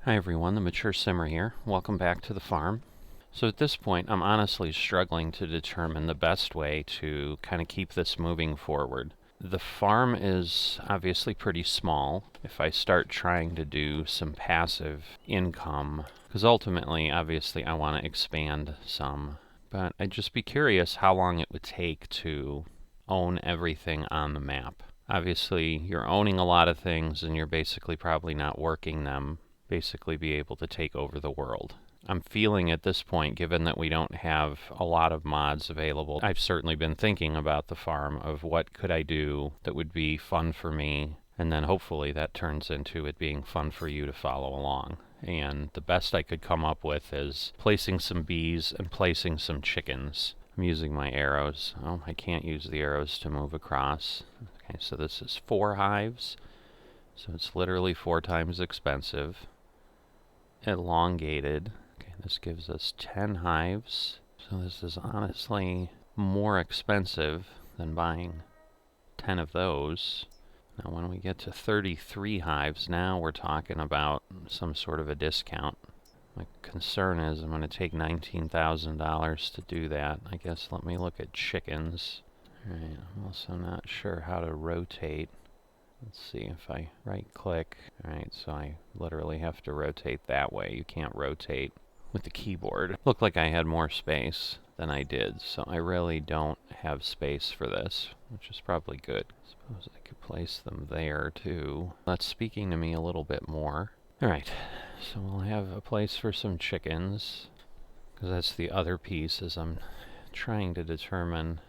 Hi everyone, the Mature Simmer here. Welcome back to the farm. So at this point, I'm honestly struggling to determine the best way to kind of keep this moving forward. The farm is obviously pretty small. If I start trying to do some passive income, because ultimately, obviously, I want to expand some, but I'd just be curious how long it would take to own everything on the map. Obviously, you're owning a lot of things and you're basically probably not working them, basically be able to take over the world. I'm feeling at this point, given that we don't have a lot of mods available, I've certainly been thinking about the farm of what could I do that would be fun for me, and then hopefully that turns into it being fun for you to follow along. And the best I could come up with is placing some bees and placing some chickens. I'm using my arrows. Oh, I can't use the arrows to move across. Okay, so this is 4 hives, so it's literally 4 times expensive. Elongated. Okay, this gives us 10 hives. So this is honestly more expensive than buying 10 of those. Now when we get to 33 hives, now we're talking about some sort of a discount. My concern is I'm going to take $19,000 to do that. I guess let me look at chickens. Alright, I'm also not sure how to rotate. Let's see if I right click. Alright, so I literally have to rotate that way. You can't rotate with the keyboard. Looked like I had more space than I did, so I really don't have space for this, which is probably good. I suppose I could place them there too. That's speaking to me a little bit more. Alright, so we'll have a place for some chickens, because that's the other piece, is I'm trying to determine,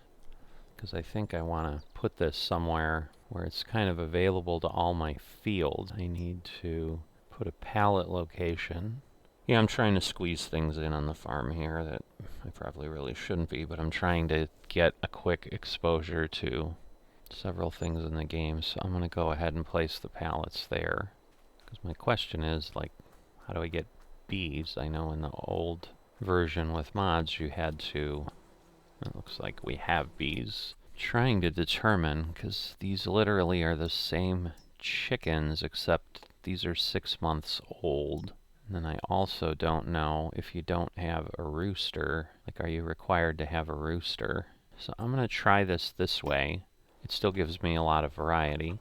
because I think I want to put this somewhere where it's kind of available to all my fields. I need to put a pallet location. Yeah, I'm trying to squeeze things in on the farm here that I probably really shouldn't be, but I'm trying to get a quick exposure to several things in the game, so I'm going to go ahead and place the pallets there. Because my question is, like, how do I get bees? I know in the old version with mods you had to... It looks like we have bees. Trying to determine, because these literally are the same chickens, except these are 6 months old. And then I also don't know if you don't have a rooster, like are you required to have a rooster? So I'm going to try this way. It still gives me a lot of variety,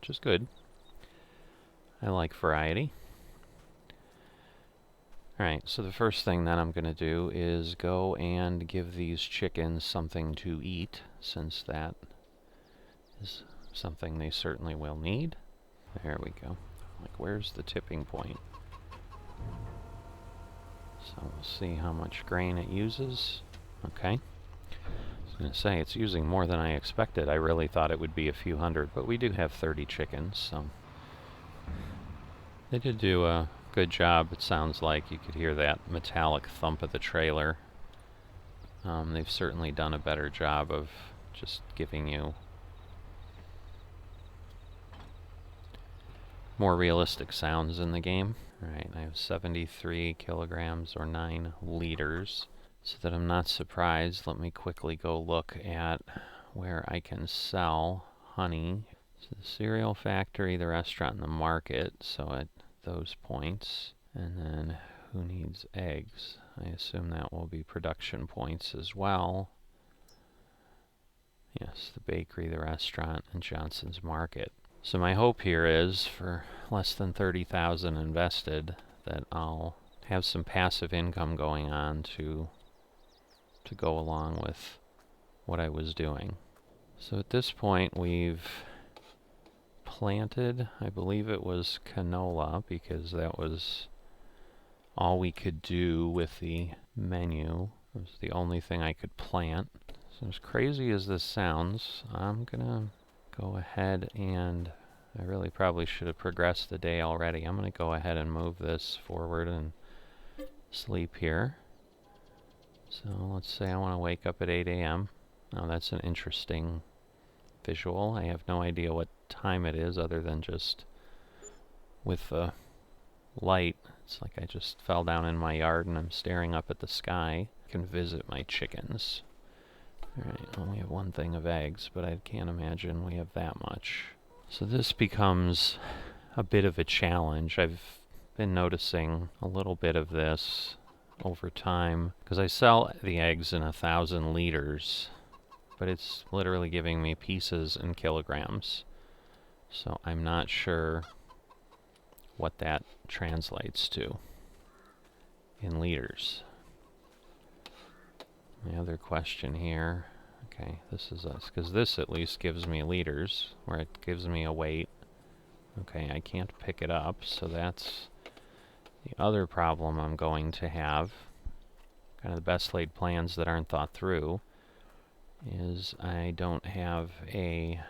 which is good. I like variety. Alright, so the first thing that I'm going to do is go and give these chickens something to eat, since that is something they certainly will need. There we go. Like, where's the tipping point? So we'll see how much grain it uses. Okay. I was going to say, it's using more than I expected. I really thought it would be a few hundred, but we do have 30 chickens, so... They did do a good job, it sounds like. You could hear that metallic thump of the trailer. They've certainly done a better job of just giving you more realistic sounds in the game. Alright, I have 73 kilograms or 9 liters. So that I'm not surprised, let me quickly go look at where I can sell honey. So the cereal factory, the restaurant, and the market, so at those points. And then who needs eggs? I assume that will be production points as well. Yes, the bakery, the restaurant, and Johnson's Market. So my hope here is, for less than 30,000 invested, that I'll have some passive income going on to go along with what I was doing. So at this point we've planted, I believe it was canola, because that was all we could do with the menu. It was the only thing I could plant. So as crazy as this sounds, I'm gonna go ahead and... I really probably should have progressed the day already. I'm gonna go ahead and move this forward and sleep here. So let's say I want to wake up at 8 a.m. Now that's an interesting visual. I have no idea what time it is other than just with the light. It's like I just fell down in my yard and I'm staring up at the sky. I can visit my chickens. Alright, well, we have one thing of eggs, but I can't imagine we have that much. So this becomes a bit of a challenge. I've been noticing a little bit of this over time, because I sell the eggs in 1,000 liters, but it's literally giving me pieces in kilograms. So I'm not sure what that translates to in liters. The other question here, okay, this is us, because this at least gives me liters, where it gives me a weight. Okay, I can't pick it up, so that's the other problem I'm going to have. Kind of the best laid plans that aren't thought through is I don't have a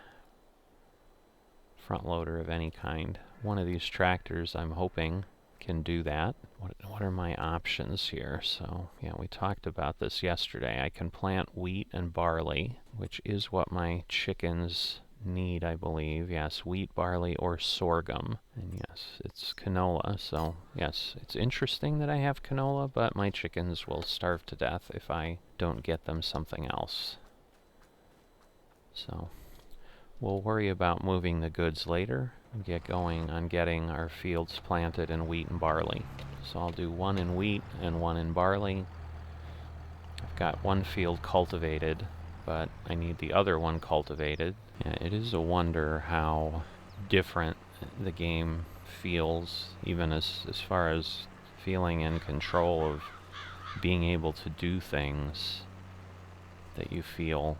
front loader of any kind. One of these tractors, I'm hoping, can do that. What are my options here? So yeah, we talked about this yesterday. I can plant wheat and barley, which is what my chickens need, I believe. Yes, wheat, barley, or sorghum. And yes, it's canola. So yes, it's interesting that I have canola, but my chickens will starve to death if I don't get them something else. So we'll worry about moving the goods later and get going on getting our fields planted in wheat and barley. So I'll do one in wheat and one in barley. I've got one field cultivated, but I need the other one cultivated. Yeah, it is a wonder how different the game feels, even as far as feeling in control of being able to do things that you feel.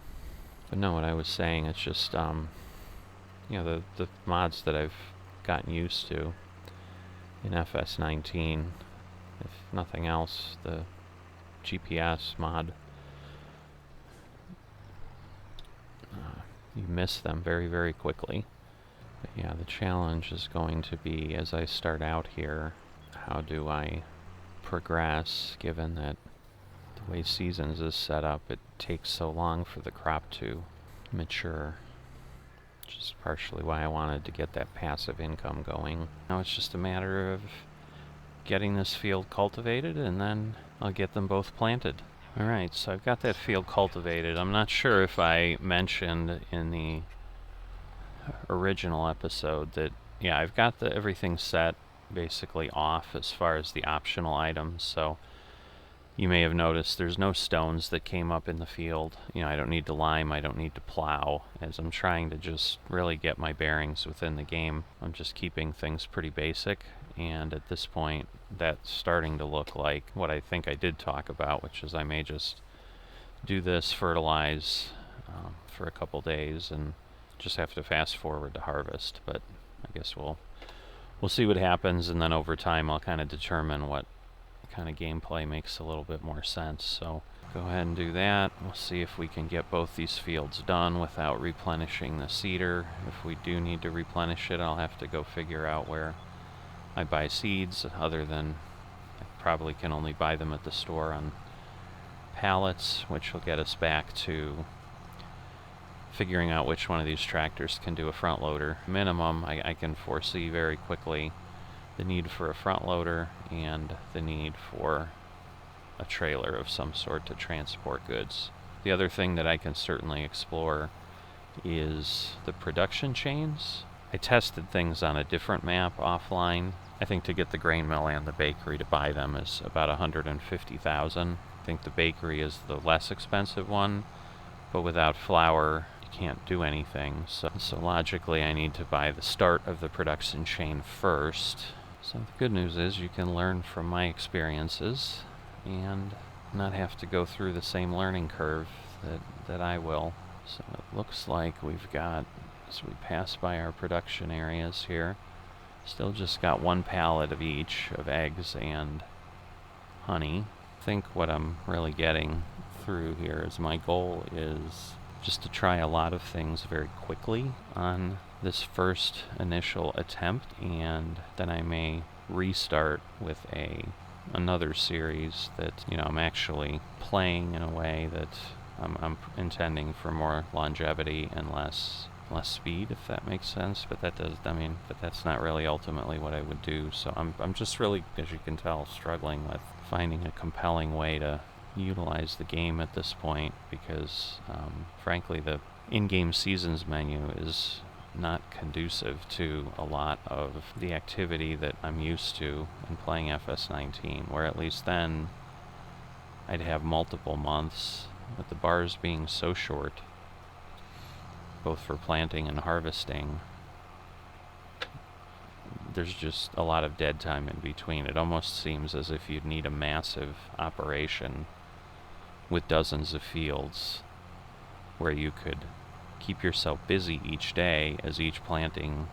But no, what I was saying, it's just, you know, the mods that I've gotten used to in FS19, if nothing else, the GPS mod, you miss them very, very quickly. But yeah, the challenge is going to be, as I start out here, how do I progress, given that the way Seasons is set up, it takes so long for the crop to mature. Which is partially why I wanted to get that passive income going. Now it's just a matter of getting this field cultivated, and then I'll get them both planted. Alright, so I've got that field cultivated. I'm not sure if I mentioned in the original episode that, yeah, I've got everything set basically off as far as the optional items, so you may have noticed there's no stones that came up in the field. You know, I don't need to lime, I don't need to plow, as I'm trying to just really get my bearings within the game. I'm just keeping things pretty basic, and at this point that's starting to look like what I think I did talk about, which is I may just do this, fertilize for a couple days, and just have to fast forward to harvest. But I guess we'll see what happens, and then over time I'll kind of determine what kind of gameplay makes a little bit more sense. So go ahead and do that. We'll see if we can get both these fields done without replenishing the seeder. If we do need to replenish it, I'll have to go figure out where I buy seeds, other than I probably can only buy them at the store on pallets, which will get us back to figuring out which one of these tractors can do a front loader. Minimum, I can foresee very quickly the need for a front loader and the need for a trailer of some sort to transport goods. The other thing that I can certainly explore is the production chains. I tested things on a different map offline. I think to get the grain mill and the bakery to buy them is about 150,000. I think the bakery is the less expensive one, but without flour you can't do anything. So logically I need to buy the start of the production chain first. So the good news is you can learn from my experiences and not have to go through the same learning curve that I will. So it looks like we've got, as we pass by our production areas here, still just got one pallet of each of eggs and honey. I think what I'm really getting through here is my goal is just to try a lot of things very quickly on this first initial attempt, and then I may restart with another series that, you know, I'm actually playing in a way that I'm intending for more longevity and less speed, if that makes sense. But that does, I mean, but that's not really ultimately what I would do. So I'm just really, as you can tell, struggling with finding a compelling way to utilize the game at this point, because frankly the in-game seasons menu is not conducive to a lot of the activity that I'm used to in playing FS19, where at least then I'd have multiple months, with the bars being so short, both for planting and harvesting. There's just a lot of dead time in between. It almost seems as if you'd need a massive operation with dozens of fields where you could keep yourself busy each day as each planting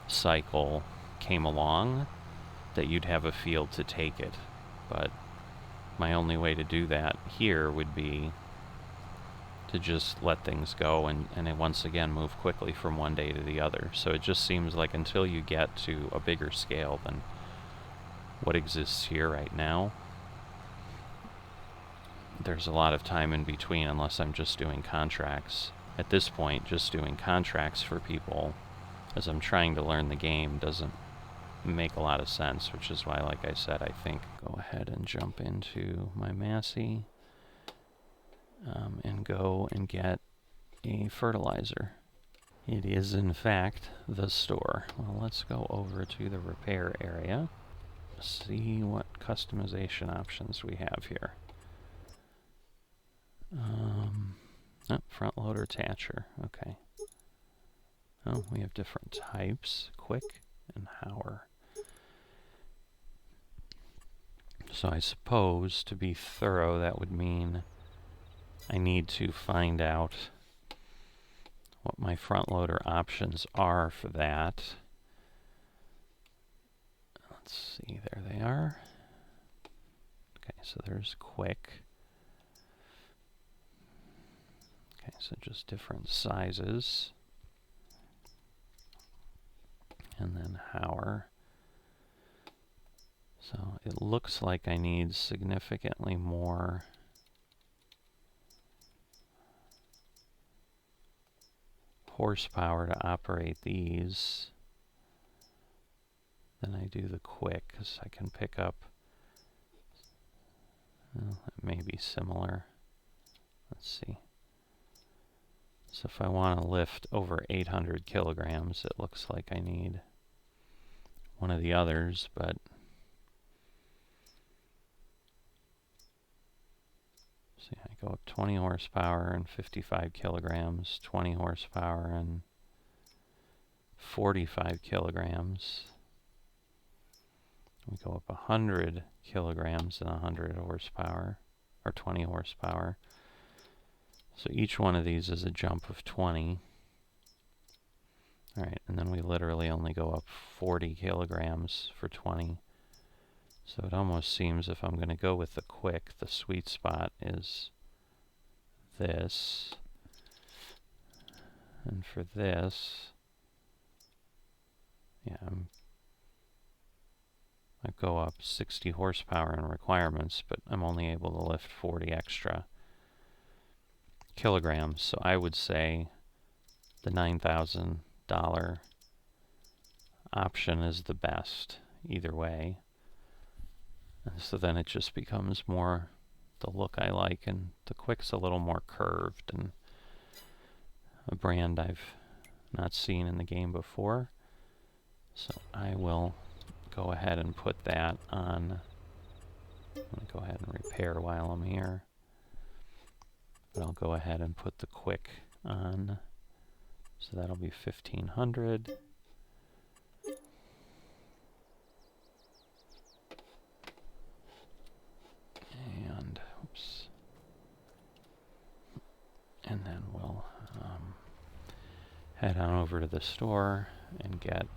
cycle came along, that you'd have a field to take it. But my only way to do that here would be to just let things go and once again move quickly from one day to the other. So it just seems like until you get to a bigger scale than what exists here right now, there's a lot of time in between unless I'm just doing contracts. At this point, just doing contracts for people as I'm trying to learn the game doesn't make a lot of sense, which is why, like I said, I think go ahead and jump into my Massey and go and get a fertilizer. It is, in fact, the store. Well, let's go over to the repair area, see what customization options we have here. Front loader attacher, okay. Oh, we have different types, quick and Hauer. So I suppose, to be thorough, that would mean I need to find out what my front loader options are for that. Let's see, there they are. Okay, so there's quick. Okay, so just different sizes. And then Hauer. So it looks like I need significantly more horsepower to operate these than I do the quick, because I can pick up, well, it may be similar. Let's see. So if I want to lift over 800 kilograms, it looks like I need one of the others, but see, I go up 20 horsepower and 55 kilograms, 20 horsepower and 45 kilograms. We go up 100 kilograms and 100 horsepower, or 20 horsepower. So each one of these is a jump of 20. Alright, and then we literally only go up 40 kilograms for 20. So it almost seems if I'm going to go with the quick, the sweet spot is this. And for this, yeah, I go up 60 horsepower in requirements, but I'm only able to lift 40 extra kilograms. So I would say the $9,000 option is the best either way. And so then it just becomes more the look I like, and the quick's a little more curved and a brand I've not seen in the game before. So I will go ahead and put that on. I'm going to go ahead and repair while I'm here. But I'll go ahead and put the quick on. So that'll be 1,500. And, oops. And then we'll head on over to the store and get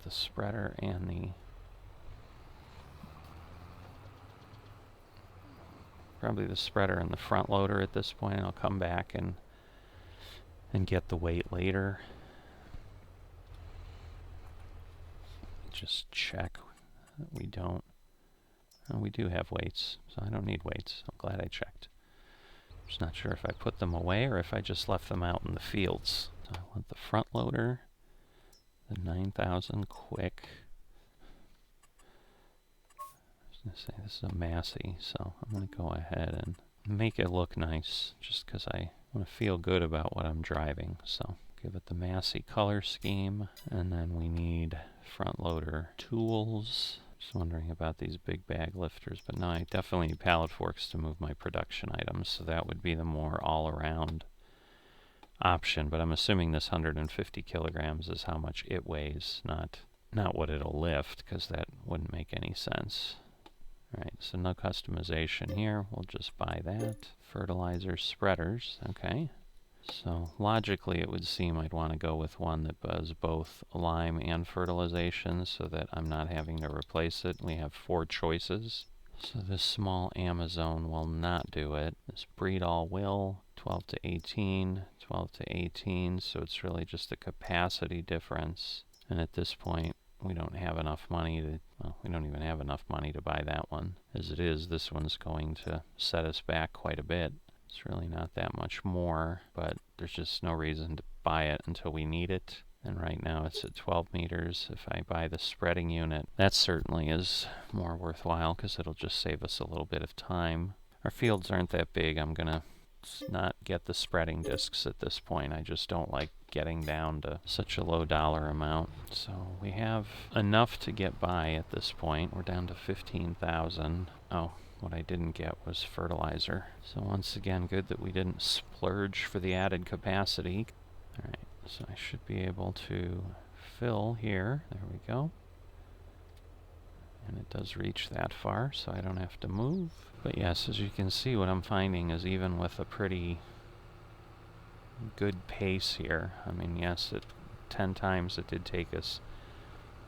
the spreader and probably the spreader and the front loader at this point. I'll come back and get the weight later. Just check that we don't. Oh, we do have weights, so I don't need weights. I'm glad I checked. Just not sure if I put them away or if I just left them out in the fields. So I want the front loader, the 9,000 quick. I was going to say this is a Massey, so I'm going to go ahead and make it look nice, just because I want to feel good about what I'm driving. So give it the Massey color scheme, and then we need front loader tools. Just wondering about these big bag lifters, but no, I definitely need pallet forks to move my production items, so that would be the more all-around option. But I'm assuming this 150 kilograms is how much it weighs, not what it'll lift, because that wouldn't make any sense. Alright, so no customization here. We'll just buy that. Fertilizer spreaders, okay. So logically it would seem I'd want to go with one that does both lime and fertilization so that I'm not having to replace it. We have 4 choices. So this small Amazon will not do it. This breed all will. 12 to 18, 12 to 18, so it's really just a capacity difference. And at this point, we don't have enough money to, well, we don't even have enough money to buy that one. As it is, this one's going to set us back quite a bit. It's really not that much more, but there's just no reason to buy it until we need it. And right now it's at 12 meters. If I buy the spreading unit, that certainly is more worthwhile because it'll just save us a little bit of time. Our fields aren't that big. I'm gonna not get the spreading discs at this point. I just don't like getting down to such a low dollar amount. So we have enough to get by at this point. We're down to 15,000. Oh, what I didn't get was fertilizer. So once again, good that we didn't splurge for the added capacity. Alright, so I should be able to fill here. There we go. And it does reach that far, so I don't have to move. But yes, as you can see, what I'm finding is even with a pretty good pace here, I mean, yes, 10 times it did take us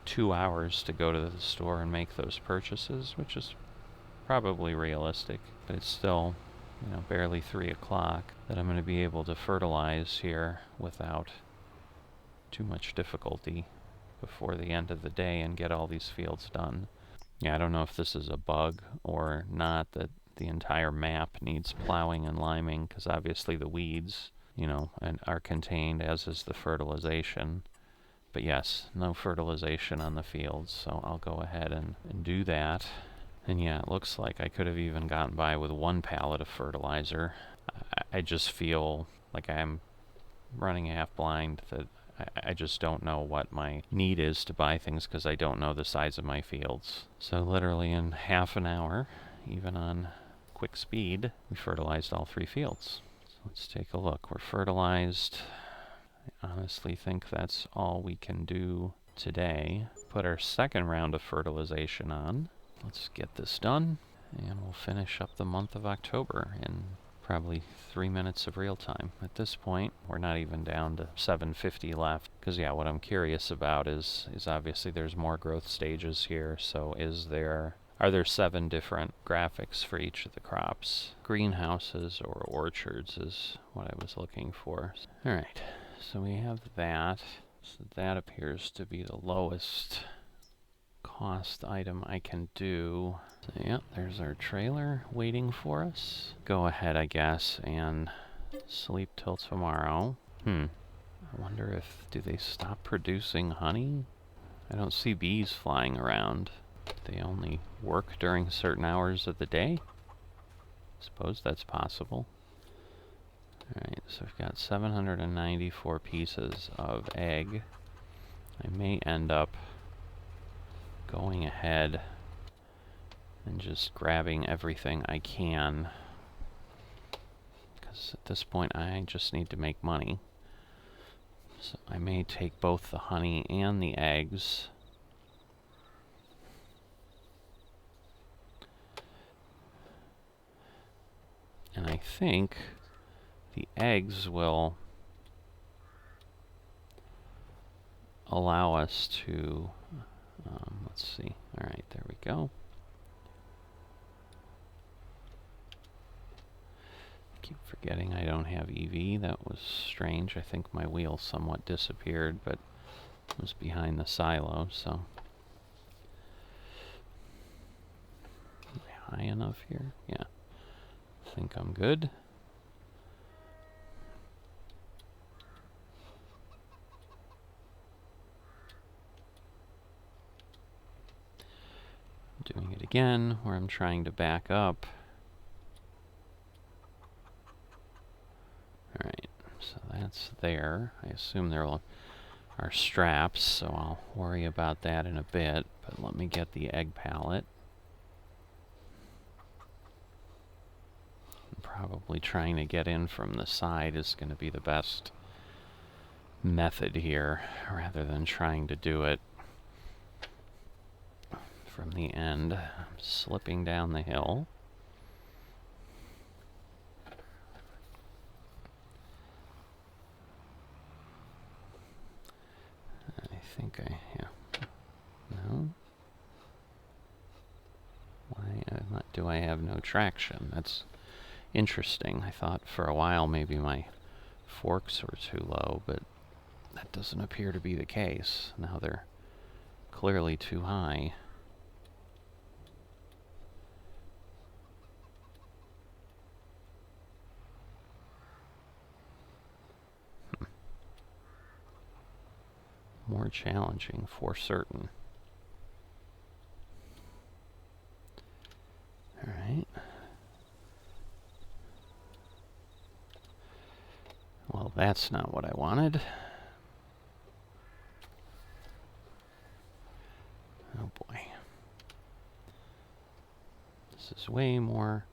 2 hours to go to the store and make those purchases, which is probably realistic, but it's still, you know, barely 3 o'clock that I'm going to be able to fertilize here without too much difficulty before the end of the day and get all these fields done. Yeah, I don't know if this is a bug or not that the entire map needs plowing and liming, because obviously the weeds, you know, are contained, as is the fertilization. But yes, no fertilization on the fields, so I'll go ahead and do that. And yeah, it looks like I could have even gotten by with 1 pallet of fertilizer. I just feel like I'm running half blind, that I just don't know what my need is to buy things because I don't know the size of my fields. So literally in half an hour, even on quick speed, we fertilized all 3 fields. So let's take a look. We're fertilized. I honestly think that's all we can do today. Put our second round of fertilization on. Let's get this done, and we'll finish up the month of October in probably 3 minutes of real time. At this point, we're not even down to 750 left, because yeah, what I'm curious about is obviously there's more growth stages here, so are there 7 different graphics for each of the crops? Greenhouses or orchards is what I was looking for. Alright, so we have that. So that appears to be the lowest cost item I can do. So yeah, there's our trailer waiting for us. Go ahead, I guess, and sleep till tomorrow. I wonder do they stop producing honey? I don't see bees flying around. They only work during certain hours of the day? Suppose that's possible. Alright, so we've got 794 pieces of egg. I may end up going ahead and just grabbing everything I can, because at this point I just need to make money. So I may take both the honey and the eggs. And I think the eggs will allow us to, let's see, alright, there we go. I keep forgetting I don't have EV. That was strange. I think my wheel somewhat disappeared, but it was behind the silo, so. Am I high enough here? Yeah. I think I'm good. Doing it again, where I'm trying to back up. pallets there. I assume there are straps, so I'll worry about that in a bit. But let me get the egg pallet. Probably trying to get in from the side is going to be the best method here, rather than trying to do it from the end. I'm slipping down the hill. I think no. Why do I have no traction? That's interesting. I thought for a while maybe my forks were too low, but that doesn't appear to be the case. Now they're clearly too high. More challenging for certain. All right. Well, that's not what I wanted. Oh boy. This is way more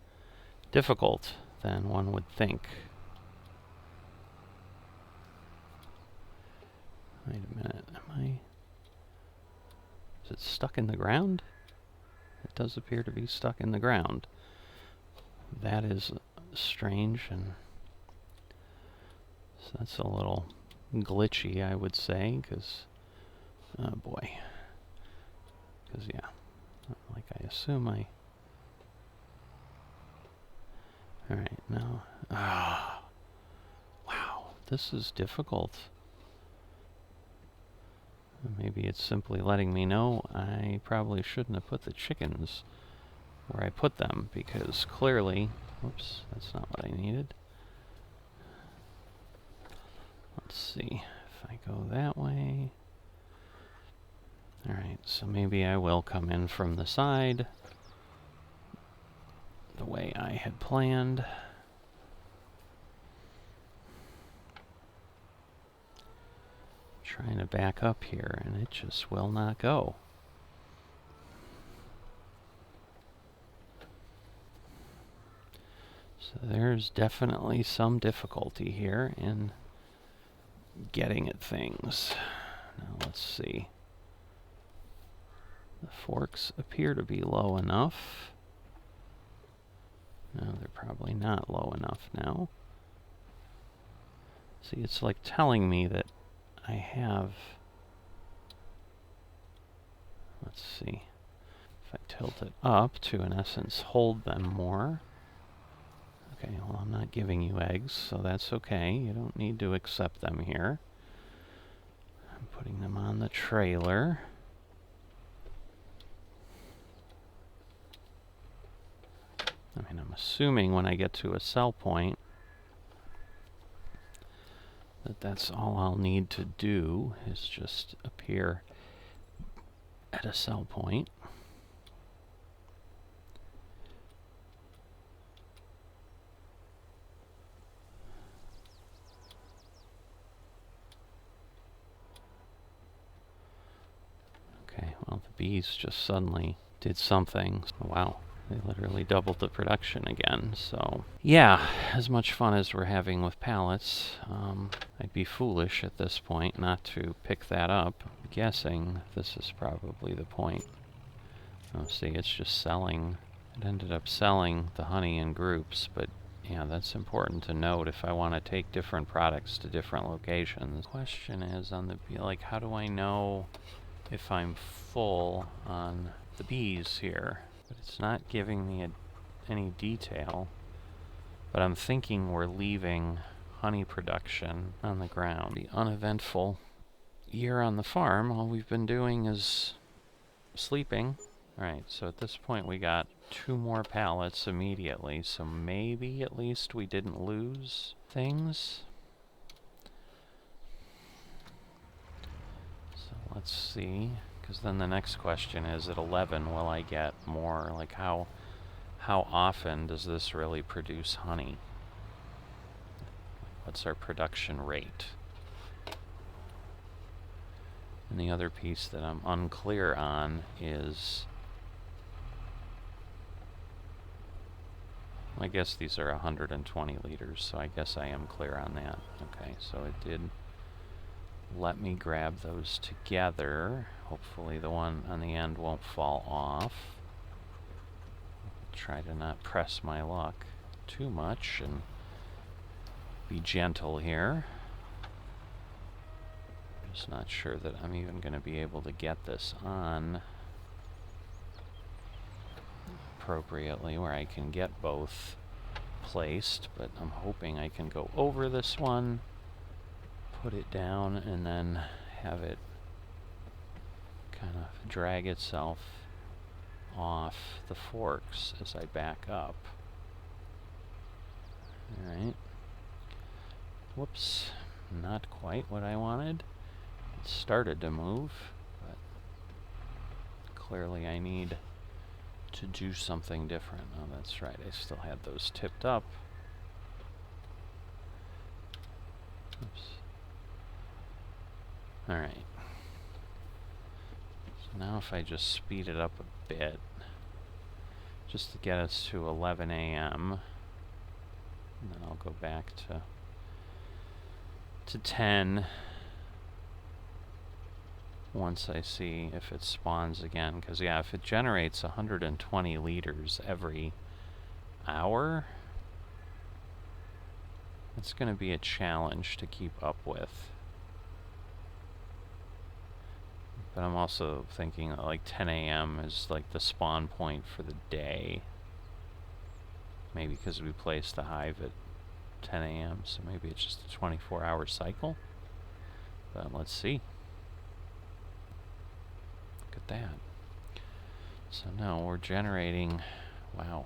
difficult than one would think. Wait a minute, is it stuck in the ground? It does appear to be stuck in the ground. That is strange, and so that's a little glitchy, I would say, because, oh boy. Because, yeah, like I assume alright, now, wow, this is difficult. Maybe it's simply letting me know I probably shouldn't have put the chickens where I put them, because clearly, whoops, that's not what I needed. Let's see, if I go that way. Alright, so maybe I will come in from the side the way I had planned. Trying to back up here, and it just will not go. So there's definitely some difficulty here in getting at things. Now let's see. The forks appear to be low enough. No, they're probably not low enough now. See, it's like telling me that I have, let's see, if I tilt it up to, in essence, hold them more. Okay, well, I'm not giving you eggs, so that's okay. You don't need to accept them here. I'm putting them on the trailer. I mean, I'm assuming when I get to a cell point that's all I'll need to do, is just appear at a cell point. Okay, well, the bees just suddenly did something. Wow. They literally doubled the production again, so yeah, as much fun as we're having with pallets, I'd be foolish at this point not to pick that up. I'm guessing this is probably the point. Oh, see, it's just selling. It ended up selling the honey in groups, but yeah, that's important to note if I want to take different products to different locations. The question is on the, like, how do I know if I'm full on the bees here? But it's not giving me any detail. But I'm thinking we're leaving honey production on the ground. The uneventful year on the farm, all we've been doing is sleeping. Alright, so at this point we got 2 more pallets immediately, so maybe at least we didn't lose things. So let's see. Because then the next question is, at 11, will I get more? Like, how often does this really produce honey? What's our production rate? And the other piece that I'm unclear on is, I guess these are 120 liters, so I guess I am clear on that. Okay, so it did let me grab those together. Hopefully the one on the end won't fall off. Try to not press my luck too much and be gentle here. Just not sure that I'm even going to be able to get this on appropriately where I can get both placed, but I'm hoping I can go over this one, put it down, and then have it kind of drag itself off the forks as I back up. Alright. Whoops. Not quite what I wanted. It started to move, but clearly I need to do something different. Oh, that's right. I still had those tipped up. Oops. Alright. So now if I just speed it up a bit, just to get us to 11 a.m., and then I'll go back to 10 once I see if it spawns again. Because, yeah, if it generates 120 liters every hour, it's going to be a challenge to keep up with. But I'm also thinking that like 10 a.m. is like the spawn point for the day. Maybe because we placed the hive at 10 a.m., so maybe it's just a 24-hour cycle. But let's see. Look at that. So now we're generating, wow,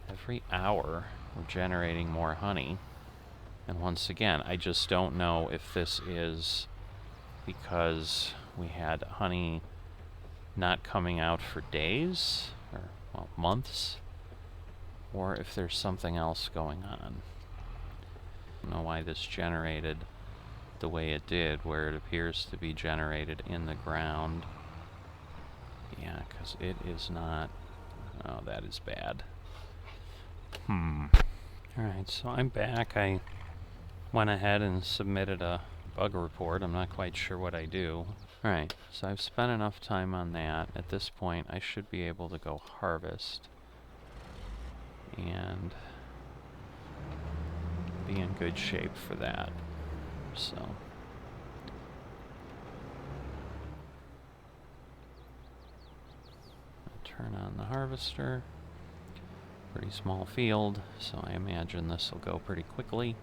every hour we're generating more honey. And once again, I just don't know if this is because we had honey not coming out for days, or, well, months, or if there's something else going on. I don't know why this generated the way it did, where it appears to be generated in the ground. Yeah, because it is not... Oh, that is bad. Alright, so I'm back. I went ahead and submitted a bug report. I'm not quite sure what I do. Alright, so I've spent enough time on that. At this point, I should be able to go harvest and be in good shape for that. So turn on the harvester. Pretty small field, so I imagine this will go pretty quickly.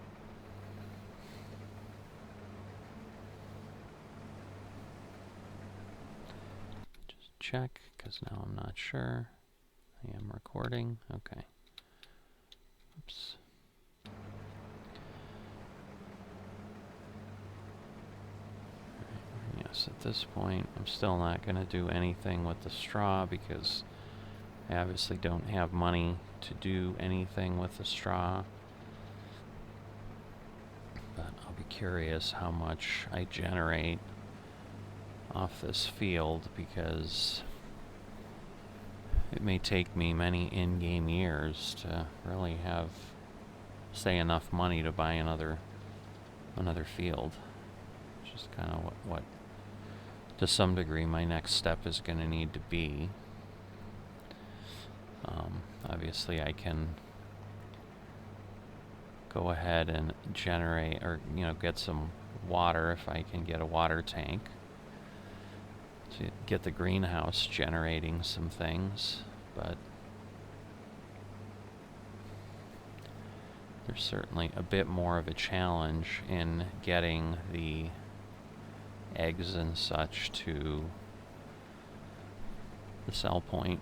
Just check, because now I'm not sure. I am recording. Okay. Oops. Yes, at this point, I'm still not going to do anything with the straw because I obviously don't have money to do anything with the straw. But I'll be curious how much I generate off this field, because it may take me many in-game years to really have, say, enough money to buy another field. Which is kind of what to some degree my next step is going to need to be. Obviously I can go ahead and generate, or get some water if I can get a water tank to get the greenhouse generating some things, but there's certainly a bit more of a challenge in getting the eggs and such to the sell point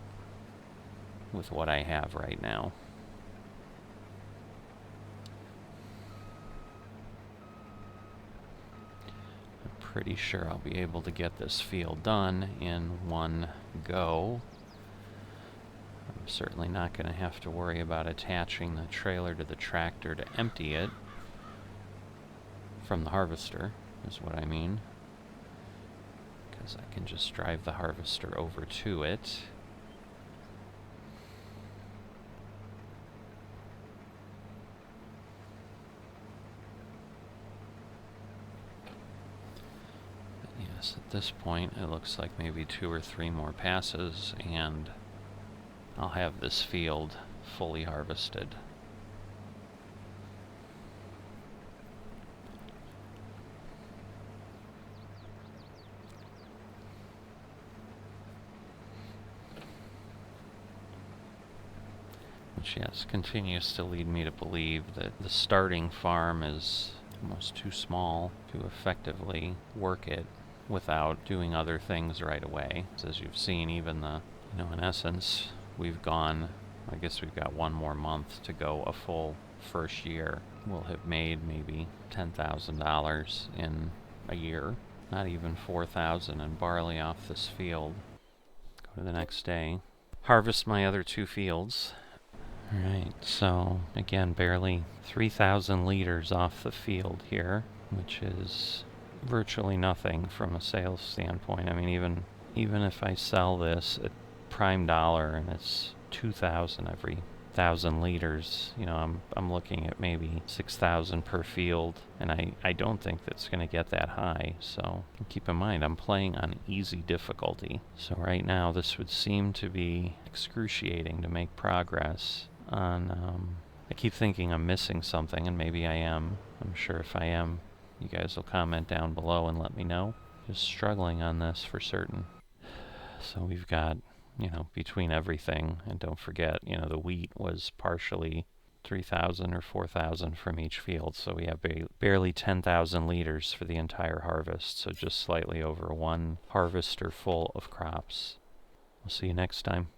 with what I have right now. I'm pretty sure I'll be able to get this field done in one go. I'm certainly not going to have to worry about attaching the trailer to the tractor to empty it, from the harvester, is what I mean. Because I can just drive the harvester over to it. Yes, at this point it looks like maybe 2 or 3 more passes and I'll have this field fully harvested. Which, yes, continues to lead me to believe that the starting farm is almost too small to effectively work it without doing other things right away. As you've seen, even in essence, we've gone, I guess we've got 1 more month to go a full first year. We'll have made maybe $10,000 in a year, not even $4,000 in barley off this field. Go to the next day, harvest my other 2 fields. Alright, so again, barely 3,000 liters off the field here, which is virtually nothing from a sales standpoint. I mean, even if I sell this at prime dollar and it's 2,000 every 1,000 liters, I'm looking at maybe 6,000 per field, and I don't think that's going to get that high. So keep in mind, I'm playing on easy difficulty. So right now, this would seem to be excruciating to make progress on. I keep thinking I'm missing something, and maybe I am. I'm sure if I am, you guys will comment down below and let me know. Just struggling on this for certain. So we've got, between everything, and don't forget, the wheat was partially 3,000 or 4,000 from each field, so we have barely 10,000 liters for the entire harvest, so just slightly over 1 harvester full of crops. We'll see you next time.